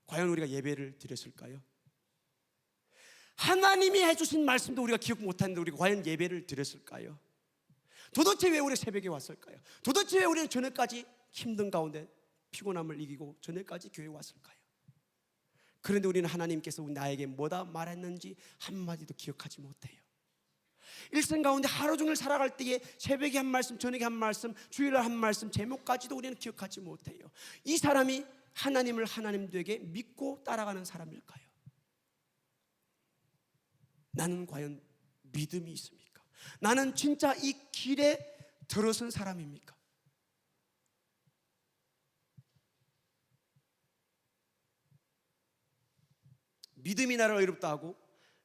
Speaker 1: 과연 우리가 예배를 드렸을까요? 하나님이 해주신 말씀도 우리가 기억 못하는데 우리가 과연 예배를 드렸을까요? 도대체 왜 우리 새벽에 왔을까요? 도대체 왜 우리는 저녁까지 힘든 가운데 피곤함을 이기고 저녁까지 교회에 왔을까요? 그런데 우리는 하나님께서 나에게 뭐다 말했는지 한마디도 기억하지 못해요. 일생 가운데 하루 종일 살아갈 때에 새벽에 한 말씀, 저녁에 한 말씀, 주일날 한 말씀, 제목까지도 우리는 기억하지 못해요. 이 사람이 하나님을 하나님되게 믿고 따라가는 사람일까요? 나는 과연 믿음이 있습니까? 나는 진짜 이 길에 들어선 사람입니까? 믿음이 나를 어이롭다 하고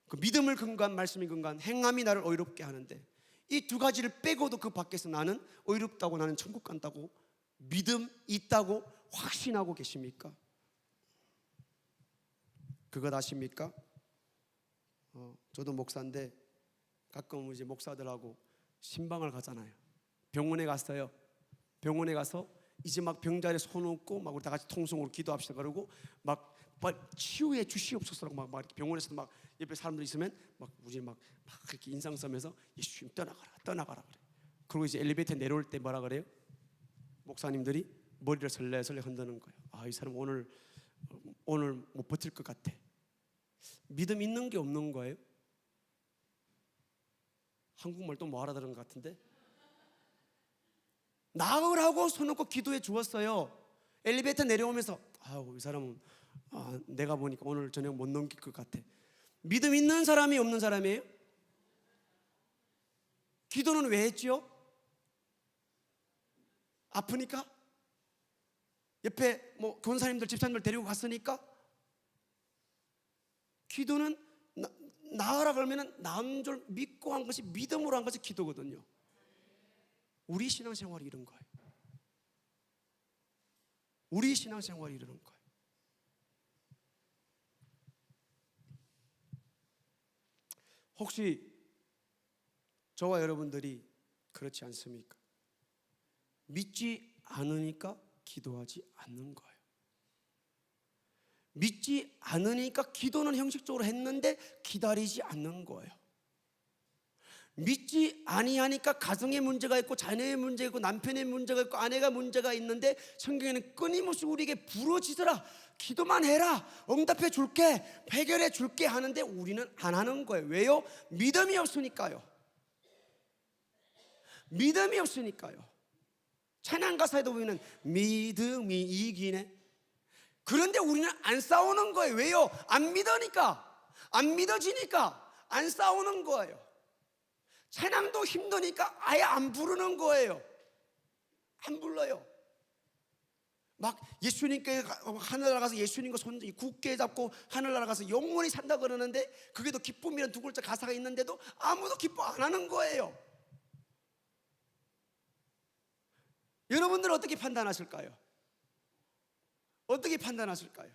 Speaker 1: 그 믿음을 근거한 말씀이 근거한 행함이 나를 어이롭게 하는데 이 두 가지를 빼고도 그 밖에서 나는 어이롭다고 나는 천국 간다고 믿음 있다고 확신하고 계십니까? 그것 아십니까? 저도 목사인데 가끔 이제 목사들하고 신방을 가잖아요. 병원에 갔어요. 병원에 가서 이제 막 병자리에 손 얹고 막 우리 다 같이 통성으로 기도합시다 그러고 막 치유해 주시옵소서라고 막 이렇게 병원에서 막 옆에 사람들 있으면 막 우리 막 그렇게 인상 쓰면서 예수님 떠나가라 그래. 그리고 이제 엘리베이터에 내려올 때 뭐라 그래요? 목사님들이 머리를 설레설레 흔드는 거예요. 아, 이 사람 오늘 못 버틸 것 같아. 믿음 있는 게 없는 거예요? 한국말 또 뭐 알아들은 것 같은데? 나으라고 손 놓고 기도해 주었어요. 엘리베이터 내려오면서 아우, 이 사람은 내가 보니까 오늘 저녁 못 넘길 것 같아. 믿음 있는 사람이 없는 사람이에요? 기도는 왜 했지요? 아프니까? 옆에 뭐 권사님들 집사님들 데리고 갔으니까? 기도는 나으라 그러면 나은 줄 믿고 한 것이 믿음으로 한 것이 기도거든요. 우리 신앙생활이 이런 거예요. 우리 신앙생활이 이런 거예요. 혹시 저와 여러분들이 그렇지 않습니까? 믿지 않으니까 기도하지 않는 거예요. 믿지 않으니까 기도는 형식적으로 했는데 기다리지 않는 거예요. 믿지 아니하니까 가정에 문제가 있고 자녀의 문제가 있고 남편의 문제가 있고 아내가 문제가 있는데 성경에는 끊임없이 우리에게 부르짖으라, 기도만 해라, 응답해 줄게, 해결해 줄게 하는데 우리는 안 하는 거예요. 왜요? 믿음이 없으니까요. 믿음이 없으니까요. 찬양 가사에도 보면 믿음이 이기네. 그런데 우리는 안 싸우는 거예요. 왜요? 안 믿으니까, 안 믿어지니까 안 싸우는 거예요. 찬양도 힘드니까 아예 안 부르는 거예요. 안 불러요. 막 예수님께 하늘나라 가서 예수님과 손 굳게 잡고 하늘나라 가서 영원히 산다 그러는데 그게 더 기쁨이라는 두 글자 가사가 있는데도 아무도 기뻐 안 하는 거예요. 여러분들은 어떻게 판단하실까요? 어떻게 판단하실까요?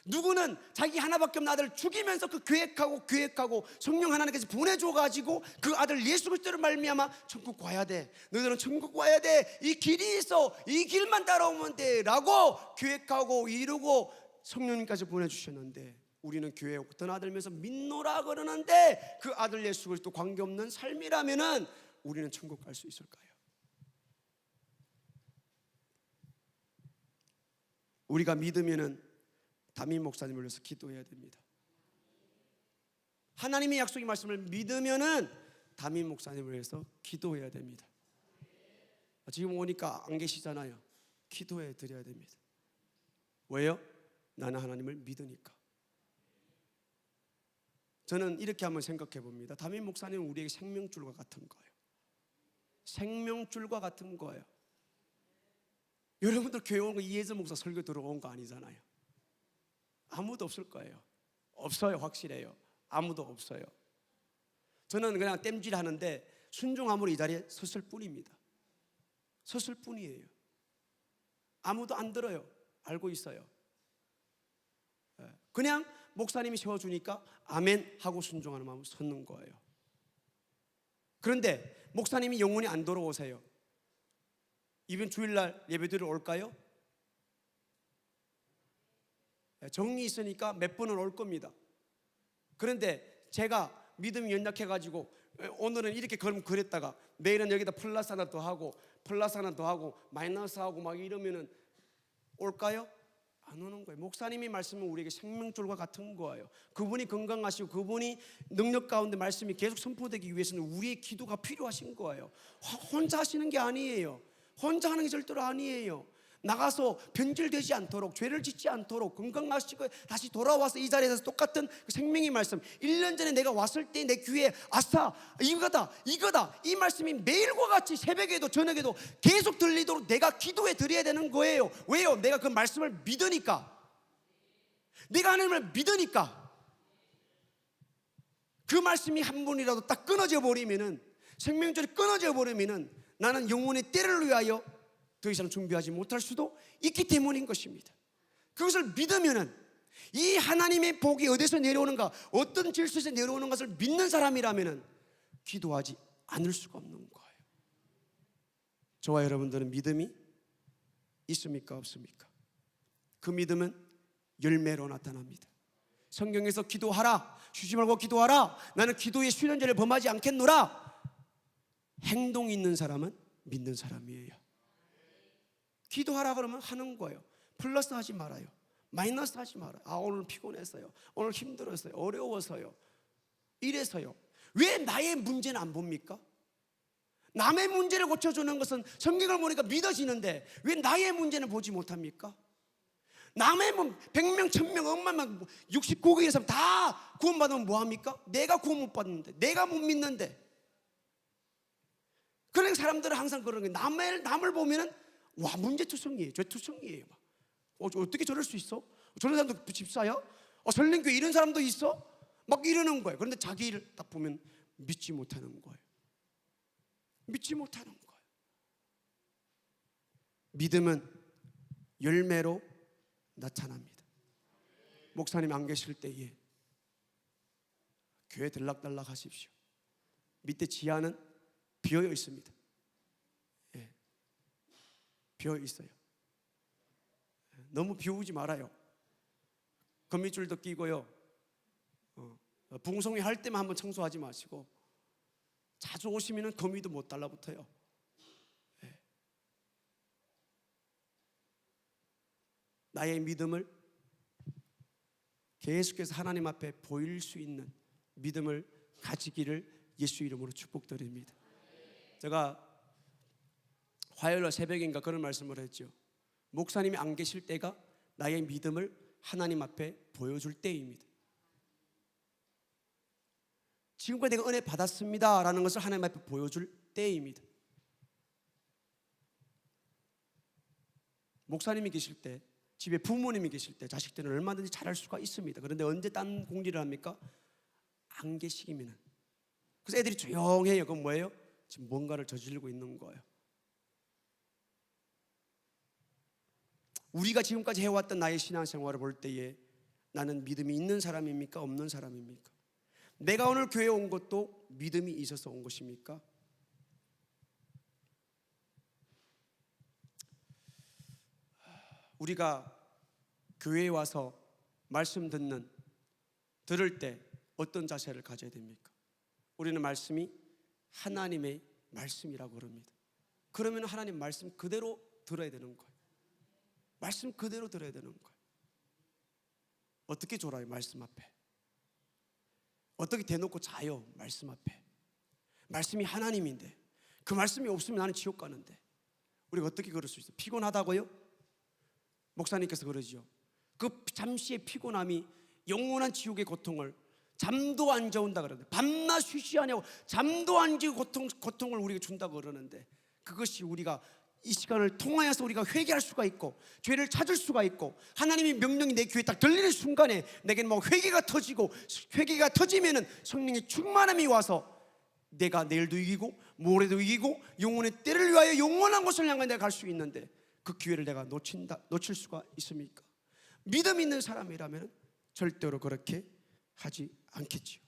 Speaker 1: 누구는 자기 하나밖에 없는 아들을 죽이면서 그 계획하고 성령 하나님께서 보내줘가지고 그 아들 예수 그리스도를 말미암아 천국 가야 돼, 너희들은 천국 가야 돼, 이 길이 있어, 이 길만 따라오면 돼 라고 계획하고 이루고 성령님까지 보내주셨는데 우리는 교회에 떠나들면서 믿노라 그러는데 그 아들 예수 그리스도 관계없는 삶이라면은 우리는 천국 갈 수 있을까요? 우리가 믿으면은 담임 목사님을 위해서 기도해야 됩니다. 하나님의 약속의 말씀을 믿으면은 담임 목사님을 위해서 기도해야 됩니다. 지금 오니까 안 계시잖아요. 기도해 드려야 됩니다. 왜요? 나는 하나님을 믿으니까. 저는 이렇게 한번 생각해 봅니다. 담임 목사님은 우리에게 생명줄과 같은 거예요. 생명줄과 같은 거예요. 여러분들 교회 온 거 이혜정 목사 설교 들어온 거 아니잖아요. 아무도 없을 거예요. 없어요. 확실해요. 아무도 없어요. 저는 그냥 땜질 하는데 순종함으로 이 자리에 섰을 뿐입니다. 섰을 뿐이에요. 아무도 안 들어요. 알고 있어요. 그냥 목사님이 세워주니까 아멘 하고 순종하는 마음으로 섰는 거예요. 그런데 목사님이 영혼이 안 돌아오세요. 이번 주일날 예배드리러 올까요? 정이 있으니까 몇 번은 올 겁니다. 그런데 제가 믿음이 연약해가지고 오늘은 이렇게 그랬다가 내일은 여기다 플러스 하나 더 하고 플러스 하나 더 하고 마이너스 하고 막 이러면은 올까요? 안 오는 거예요. 목사님이 말씀은 우리에게 생명줄과 같은 거예요. 그분이 건강하시고 그분이 능력 가운데 말씀이 계속 선포되기 위해서는 우리의 기도가 필요하신 거예요. 혼자 하시는 게 아니에요. 혼자 하는 게 절대로 아니에요. 나가서 변질되지 않도록, 죄를 짓지 않도록 건강하시고 다시 돌아와서 이 자리에서 똑같은 그 생명의 말씀, 1년 전에 내가 왔을 때 내 귀에 아싸 이거다 이 말씀이 매일과 같이 새벽에도 저녁에도 계속 들리도록 내가 기도해 드려야 되는 거예요. 왜요? 내가 그 말씀을 믿으니까, 내가 하나님을 믿으니까. 그 말씀이 한 번이라도 딱 끊어져 버리면은, 생명줄이 끊어져 버리면은 나는 영혼의 때를 위하여 더 이상 준비하지 못할 수도 있기 때문인 것입니다. 그것을 믿으면은 이 하나님의 복이 어디서 내려오는가, 어떤 질서에서 내려오는 것을 믿는 사람이라면은 기도하지 않을 수가 없는 거예요. 저와 여러분들은 믿음이 있습니까? 없습니까? 그 믿음은 열매로 나타납니다. 성경에서 기도하라, 쉬지 말고 기도하라, 나는 기도의 수련제를 범하지 않겠노라. 행동이 있는 사람은 믿는 사람이에요. 기도하라 그러면 하는 거예요. 플러스 하지 말아요. 마이너스 하지 말아요. 아, 오늘 피곤했어요. 오늘 힘들었어요. 어려워서요. 이래서요. 왜 나의 문제는 안 봅니까? 남의 문제를 고쳐주는 것은 성경을 보니까 믿어지는데 왜 나의 문제는 보지 못합니까? 남의 100명, 1000명, 억만명, 69개의 사람 다 구원받으면 뭐합니까? 내가 구원 못 받는데, 내가 못 믿는데. 그러니까 사람들은 항상 그런 거예요. 남을 보면은 와, 문제투성이에요. 죄투성이에요. 어떻게 저럴 수 있어? 저런 사람도 집사야? 설림교회 이런 사람도 있어? 막 이러는 거예요. 그런데 자기를 딱 보면 믿지 못하는 거예요. 믿지 못하는 거예요. 믿음은 열매로 나타납니다. 목사님 안 계실 때에 교회 들락달락 하십시오. 밑에 지하는 비어 있습니다. 비어 있어요. 너무 비우지 말아요. 거미줄도 끼고요. 붕송이 할 때만 한번 청소하지 마시고, 자주 오시면 거미도 못 달라붙어요. 나의 믿음을 계속해서 하나님 앞에 보일 수 있는 믿음을 가지기를 예수 이름으로 축복드립니다. 제가 화요일 새벽인가 그런 말씀을 했죠. 목사님이 안 계실 때가 나의 믿음을 하나님 앞에 보여줄 때입니다. 지금까지 내가 은혜 받았습니다 라는 것을 하나님 앞에 보여줄 때입니다. 목사님이 계실 때, 집에 부모님이 계실 때 자식들은 얼마든지 잘할 수가 있습니다. 그런데 언제 딴 공리를 합니까? 안 계시기면은. 그래서 애들이 조용해요. 그건 뭐예요? 지금 뭔가를 저지르고 있는 거예요. 우리가 지금까지 해왔던 나의 신앙생활을 볼 때에 나는 믿음이 있는 사람입니까? 없는 사람입니까? 내가 오늘 교회에 온 것도 믿음이 있어서 온 것입니까? 우리가 교회에 와서 말씀 들을 때 어떤 자세를 가져야 됩니까? 우리는 말씀이 하나님의 말씀이라고 그럽니다. 그러면 하나님 말씀 그대로 들어야 되는 거예요. 말씀 그대로 들어야 되는 거예요. 어떻게 졸아요? 말씀 앞에. 어떻게 대놓고 자요? 말씀 앞에. 말씀이 하나님인데 그 말씀이 없으면 나는 지옥 가는데 우리가 어떻게 그럴 수 있어요? 피곤하다고요? 목사님께서 그러죠. 그 잠시의 피곤함이 영원한 지옥의 고통을, 잠도 안 재운다 그러는데, 밤낮 쉬지 않냐고 잠도 안 재고 고통을 우리가 준다고 그러는데, 그것이 우리가 이 시간을 통하여서 우리가 회개할 수가 있고 죄를 찾을 수가 있고 하나님의 명령이 내 귀에 딱 들리는 순간에 내게는 뭐 회개가 터지고, 회개가 터지면은 성령의 충만함이 와서 내가 내일도 이기고 모레도 이기고 영혼의 때를 위하여 영원한 곳을 향해 내가 갈 수 있는데 그 기회를 내가 놓칠 수가 있습니까? 믿음 있는 사람이라면 절대로 그렇게 하지 않겠지요.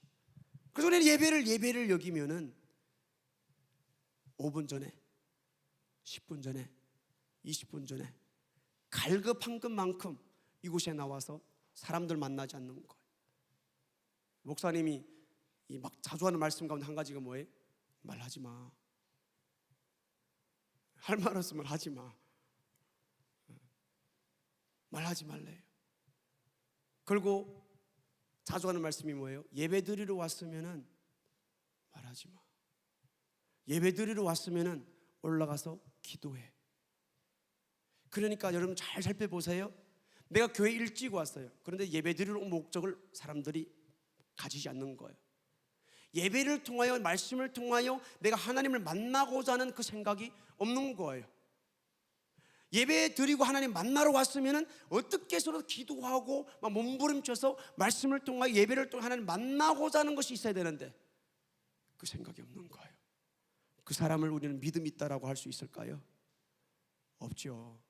Speaker 1: 그래서 우리는 예배를 여기면은 5분 전에, 10분 전에, 20분 전에 갈급한 것만큼 이곳에 나와서 사람들 만나지 않는 거예요. 목사님이 막 자주 하는 말씀 가운데 한 가지가 뭐예요? 말하지 마. 할 말 없으면 하지 마. 말하지 말래요. 그리고 자주 하는 말씀이 뭐예요? 예배 드리러 왔으면은 말하지 마. 예배 드리러 왔으면은 올라가서 기도해. 그러니까 여러분 잘 살펴보세요. 내가 교회 일찍 왔어요. 그런데 예배 드리러 온 목적을 사람들이 가지지 않는 거예요. 예배를 통하여, 말씀을 통하여 내가 하나님을 만나고자 하는 그 생각이 없는 거예요. 예배 드리고 하나님 만나러 왔으면 어떻게 해서도 기도하고 막 몸부림쳐서 말씀을 통하여, 예배를 통해 하나님 만나고자 하는 것이 있어야 되는데 그 생각이 없는 거예요. 그 사람을 우리는 믿음 있다라고 할 수 있을까요? 없죠.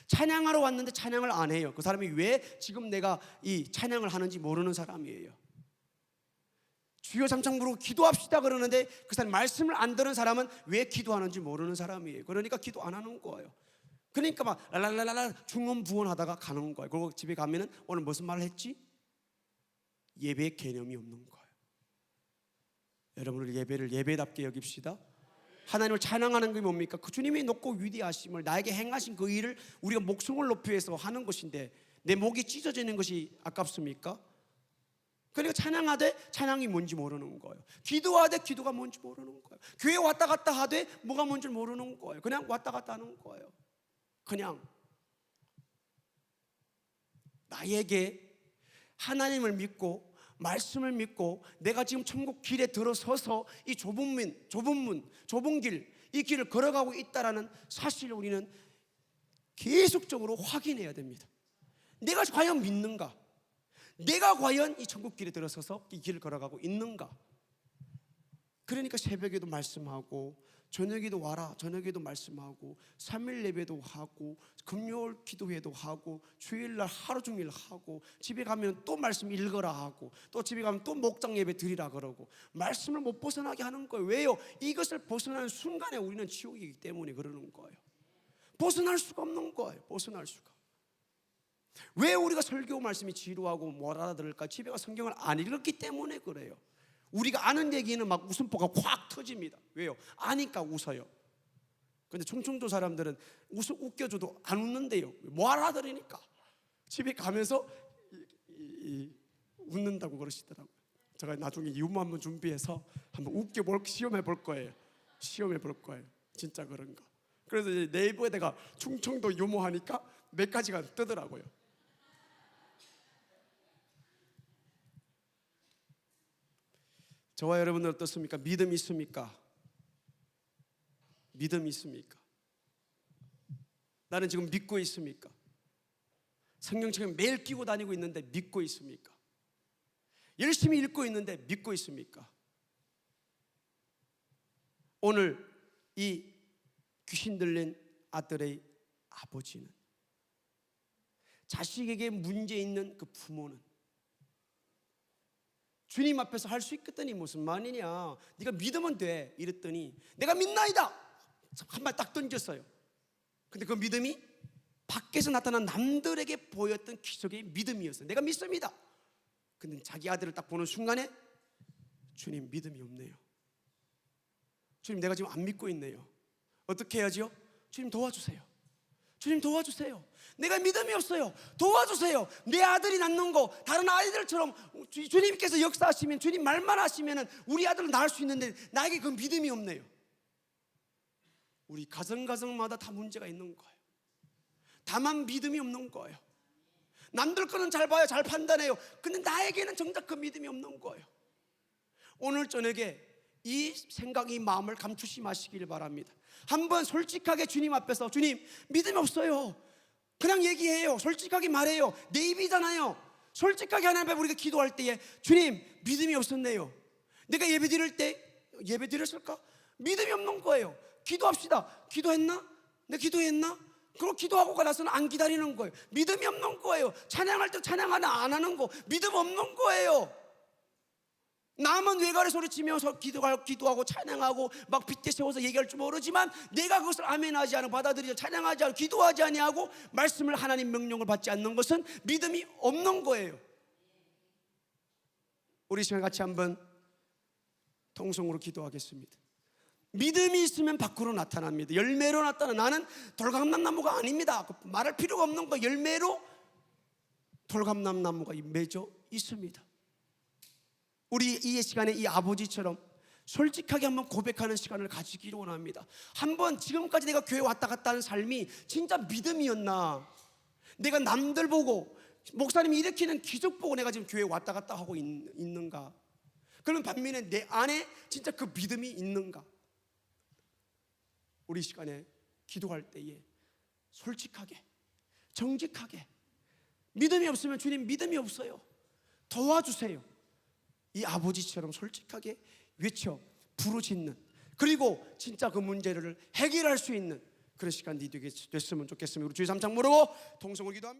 Speaker 1: 찬양하러 왔는데 찬양을 안 해요. 그 사람이 왜 지금 내가 이 찬양을 하는지 모르는 사람이에요. 주여 잠깐 부르고 기도합시다 그러는데 그 사람 말씀을 안 들은 사람은 왜 기도하는지 모르는 사람이에요. 그러니까 기도 안 하는 거예요. 그러니까 막 랄랄랄랄 중언부언하다가 가는 거예요. 그리고 집에 가면은 오늘 무슨 말을 했지? 예배의 개념이 없는 거예요. 여러분, 우리 예배를 예배답게 여깁시다. 하나님을 찬양하는 게 뭡니까? 그 주님의 높고 위대하심을, 나에게 행하신 그 일을 우리가 목숨을 높이 해서 하는 것인데 내 목이 찢어지는 것이 아깝습니까? 그러니까 찬양하되 찬양이 뭔지 모르는 거예요. 기도하되 기도가 뭔지 모르는 거예요. 교회 왔다 갔다 하되 뭐가 뭔지 모르는 거예요. 그냥 왔다 갔다 하는 거예요. 그냥 나에게 하나님을 믿고 말씀을 믿고 내가 지금 천국 길에 들어서서 이 좁은 길, 이 길을 걸어가고 있다라는 사실을 우리는 계속적으로 확인해야 됩니다. 내가 과연 믿는가? 내가 과연 이 천국 길에 들어서서 이 길을 걸어가고 있는가? 그러니까 새벽에도 말씀하고, 저녁에도 와라, 저녁에도 말씀하고, 3일 예배도 하고, 금요일 기도회도 하고, 주일날 하루 종일 하고, 집에 가면 또 말씀 읽어라 하고, 또 집에 가면 또 목장 예배 드리라 그러고, 말씀을 못 벗어나게 하는 거예요. 왜요? 이것을 벗어나는 순간에 우리는 지옥이기 때문에 그러는 거예요. 벗어날 수가 없는 거예요. 벗어날 수가. 왜 우리가 설교 말씀이 지루하고 못 알아들을까? 집에 가 성경을 안 읽었기 때문에 그래요. 우리가 아는 얘기는 막 웃음보가 확 터집니다. 왜요? 아니까 웃어요. 근데 충청도 사람들은 웃겨줘도 안 웃는데요. 뭐 알아들으니까. 집에 가면서 웃는다고 그러시더라고요. 제가 나중에 유머 한번 준비해서 한번 시험해 볼 거예요. 진짜 그런가. 그래서 이제 네이버에다가 충청도 유머 하니까 몇 가지가 뜨더라고요. 저와 여러분은 어떻습니까? 믿음 있습니까? 믿음 있습니까? 나는 지금 믿고 있습니까? 성경책을 매일 끼고 다니고 있는데 믿고 있습니까? 열심히 읽고 있는데 믿고 있습니까? 오늘 이 귀신 들린 아들의 아버지는, 자식에게 문제 있는 그 부모는 주님 앞에서 할 수 있겠더니 무슨 말이냐, 네가 믿으면 돼 이랬더니 내가 믿나이다 한 말 딱 던졌어요. 근데 그 믿음이 밖에서 나타난 남들에게 보였던 기적의 믿음이었어요. 내가 믿습니다. 근데 자기 아들을 딱 보는 순간에 주님 믿음이 없네요. 주님 내가 지금 안 믿고 있네요. 어떻게 해야죠? 주님 도와주세요. 주님 도와주세요. 내가 믿음이 없어요. 도와주세요. 내 아들이 낳는 거 다른 아이들처럼 주님께서 역사하시면, 주님 말만 하시면 우리 아들은 낳을 수 있는데 나에게 그 믿음이 없네요. 우리 가정마다 다 문제가 있는 거예요. 다만 믿음이 없는 거예요. 남들 거는 잘 봐요, 잘 판단해요. 근데 나에게는 정작 그 믿음이 없는 거예요. 오늘 저녁에 이 생각, 이 마음을 감추지 마시길 바랍니다. 한번 솔직하게 주님 앞에서, 주님 믿음이 없어요, 그냥 얘기해요. 솔직하게 말해요. 내 입이잖아요. 솔직하게 하나님 앞에 우리가 기도할 때에 주님 믿음이 없었네요. 내가 예배 드릴 때 예배 드렸을까? 믿음이 없는 거예요. 기도합시다. 기도했나? 내가 기도했나? 그리고 기도하고 나서는 안 기다리는 거예요. 믿음이 없는 거예요. 찬양할 때 찬양 안 하는 거 믿음 없는 거예요. 남은 외가를 소리치면서 기도하고 찬양하고 막 빗대 세워서 얘기할 줄 모르지만 내가 그것을 아멘하지 않고 받아들이지 찬양하지 않고 기도하지 아니하고 말씀을 하나님 명령을 받지 않는 것은 믿음이 없는 거예요. 우리 시간 같이 한번 통성으로 기도하겠습니다. 믿음이 있으면 밖으로 나타납니다. 열매로 나타나. 나는 돌감람나무가 아닙니다. 말할 필요가 없는 거. 열매로 돌감람나무가 맺어 있습니다. 우리 이 시간에 이 아버지처럼 솔직하게 한번 고백하는 시간을 가지기를 원합니다. 한번 지금까지 내가 교회 왔다 갔다 하는 삶이 진짜 믿음이었나? 내가 남들 보고 목사님이 일으키는 기적 보고 내가 지금 교회 왔다 갔다 하고 있는가? 그러면 반면에 내 안에 진짜 그 믿음이 있는가? 우리 시간에 기도할 때에 솔직하게 정직하게 믿음이 없으면 주님 믿음이 없어요. 도와주세요. 이 아버지처럼 솔직하게 외쳐 부르짖는 그리고 진짜 그 문제를 해결할 수 있는 그런 시간이 되게 됐으면 좋겠습니다. 우리 주의 삼창 모르고 통성을 기도합니다.